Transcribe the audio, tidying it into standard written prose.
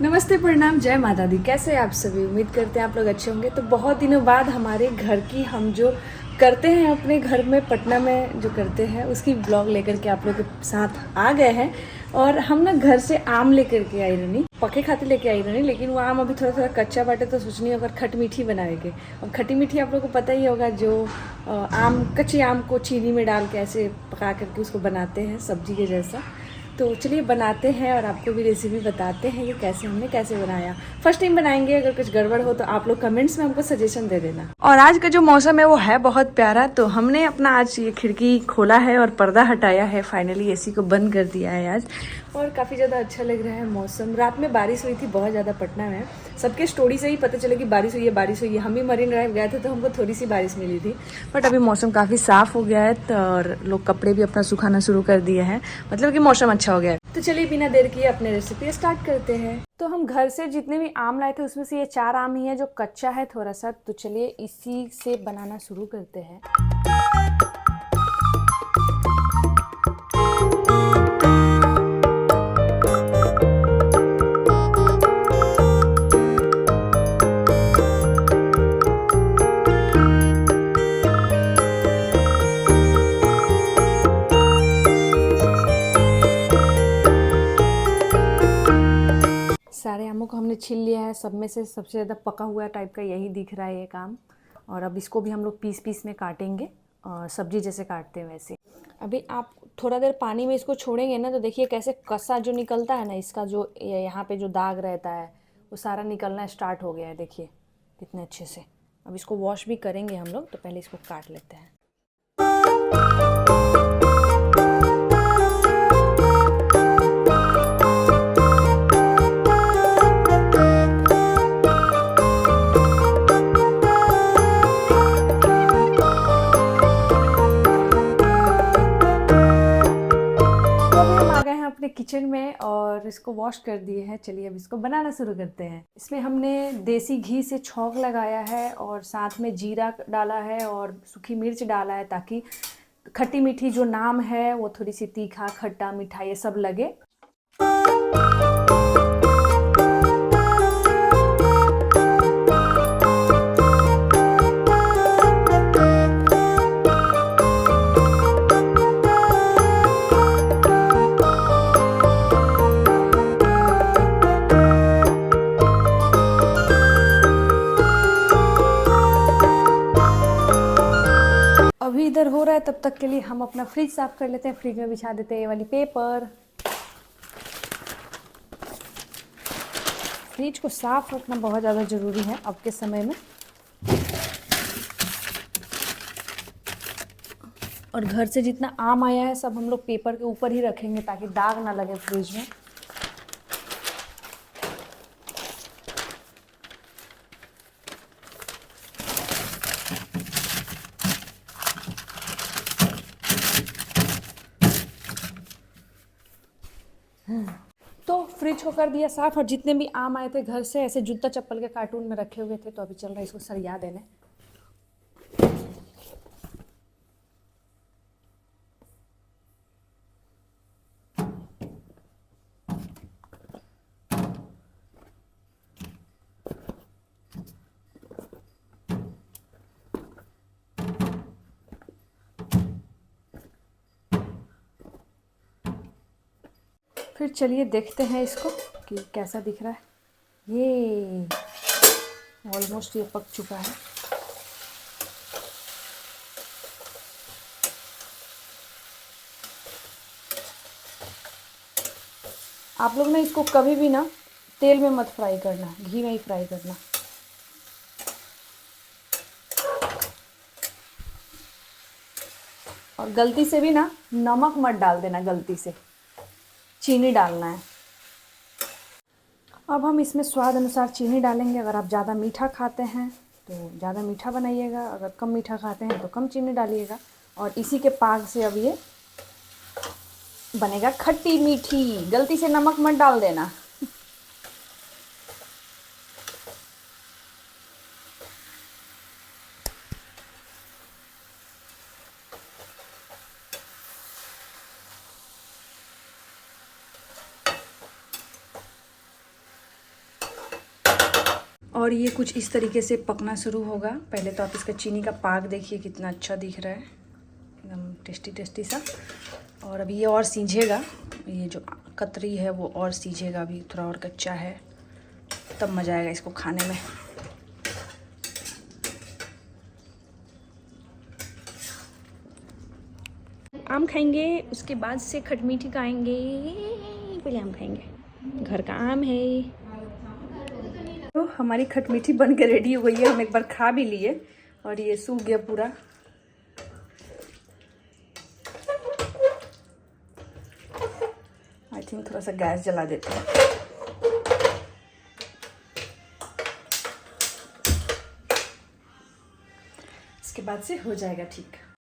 नमस्ते, प्रणाम, जय माता दी। कैसे हैं आप सभी? उम्मीद करते हैं आप लोग अच्छे होंगे। तो बहुत दिनों बाद हमारे घर की हम जो करते हैं अपने घर में पटना में जो करते हैं उसकी ब्लॉग लेकर के आप लोग के साथ आ गए हैं। और हम ना घर से आम लेकर के आई रहनी, पके खाते लेके आई रहनी, लेकिन वो आम अभी थोड़ा थोड़ा कच्चा बाटे तो सोचनी अगर खट मीठी बनाएंगे। और खट्टी मीठी आप लोग को पता ही होगा, जो आम कच्चे आम को चीनी में डाल के ऐसे पका करके उसको बनाते हैं सब्जी के जैसा। तो चलिए बनाते हैं और आपको भी रेसिपी बताते हैं कि हमने कैसे बनाया। फर्स्ट टाइम बनाएंगे, अगर कुछ गड़बड़ हो तो आप लोग कमेंट्स में हमको सजेशन दे देना। और आज का जो मौसम है वो है बहुत प्यारा, तो हमने अपना आज ये खिड़की खोला है और पर्दा हटाया है। फाइनली एसी को बंद कर दिया है आज, और काफ़ी ज़्यादा अच्छा लग रहा है मौसम। रात में बारिश हुई थी बहुत ज़्यादा पटना में, सबके स्टोरी से ही पता चला कि बारिश हुई है बारिश हुई है। हम भी मरीन ड्राइव गए थे तो हमको थोड़ी सी बारिश मिली थी, बट अभी मौसम काफ़ी साफ़ हो गया है तो और लोग कपड़े भी अपना सुखाना शुरू कर दिए हैं, मतलब कि मौसम अच्छा हो गया है। तो चलिए बिना देर किए अपने रेसिपी स्टार्ट करते हैं। तो हम घर से जितने भी आम लाए थे उसमें से ये 4 आम ही है जो कच्चा है थोड़ा सा, तो चलिए इसी से बनाना शुरू करते हैं। सारे आमों को हमने छील लिया है, सब में से सबसे ज़्यादा पका हुआ टाइप का यही दिख रहा है एक आम। और अब इसको भी हम लोग पीस पीस में काटेंगे, सब्जी जैसे काटते हैं वैसे। अभी आप थोड़ा देर पानी में इसको छोड़ेंगे ना तो देखिए कैसे कसा जो निकलता है ना, इसका जो यहाँ पे जो दाग रहता है वो सारा निकलना स्टार्ट हो गया है। देखिए कितने अच्छे से। अब इसको वॉश भी करेंगे हम लोग, तो पहले इसको काट लेते हैं। अपने किचन में और इसको वॉश कर दिए हैं। चलिए अब इसको बनाना शुरू करते हैं। इसमें हमने देसी घी से छौंक लगाया है और साथ में जीरा डाला है और सूखी मिर्च डाला है, ताकि खट्टी मीठी जो नाम है वो थोड़ी सी तीखा खट्टा मीठा ये सब लगे। अभी इधर हो रहा है, तब तक के लिए हम अपना फ्रिज साफ कर लेते हैं। फ्रिज में बिछा देते हैं ये वाली पेपर। फ्रिज को साफ रखना बहुत ज़्यादा ज़रूरी है अब के समय में। और घर से जितना आम आया है सब हम लोग पेपर के ऊपर ही रखेंगे ताकि दाग ना लगे फ्रिज में। तो फ्रिज को कर दिया साफ, और जितने भी आम आए थे घर से ऐसे जूता चप्पल के कार्टून में रखे हुए थे, तो अभी चल रहा है इसको सरिया देने। फिर चलिए देखते हैं इसको कि कैसा दिख रहा है। ये ऑलमोस्ट ये पक चुका है। आप लोग ना इसको कभी भी ना तेल में मत फ्राई करना, घी में ही फ्राई करना। और गलती से भी ना नमक मत डाल देना, गलती से चीनी डालना है। अब हम इसमें स्वाद अनुसार चीनी डालेंगे। अगर आप ज़्यादा मीठा खाते हैं तो ज़्यादा मीठा बनाइएगा, अगर कम मीठा खाते हैं तो कम चीनी डालिएगा। और इसी के पाग से अब ये बनेगा खट्टी मीठी। गलती से नमक मत डाल देना। और ये कुछ इस तरीके से पकना शुरू होगा। पहले तो आप इसका चीनी का पाक देखिए कितना अच्छा दिख रहा है, एकदम टेस्टी टेस्टी सा। और अभी ये और सीझेगा, ये जो कतरी है वो और सीझेगा, अभी थोड़ा और कच्चा है, तब मज़ा आएगा इसको खाने में। आम खाएंगे, उसके बाद से खट मीठी खाएंगे। पहले आम खाएंगे, घर का आम है। तो हमारी खट मीठी बन के रेडी हो गई है, हम एक बार खा भी लिए और ये सूख गया पूरा। आई थिंक थोड़ा सा गैस जला देते हैं। इसके बाद से हो जाएगा ठीक।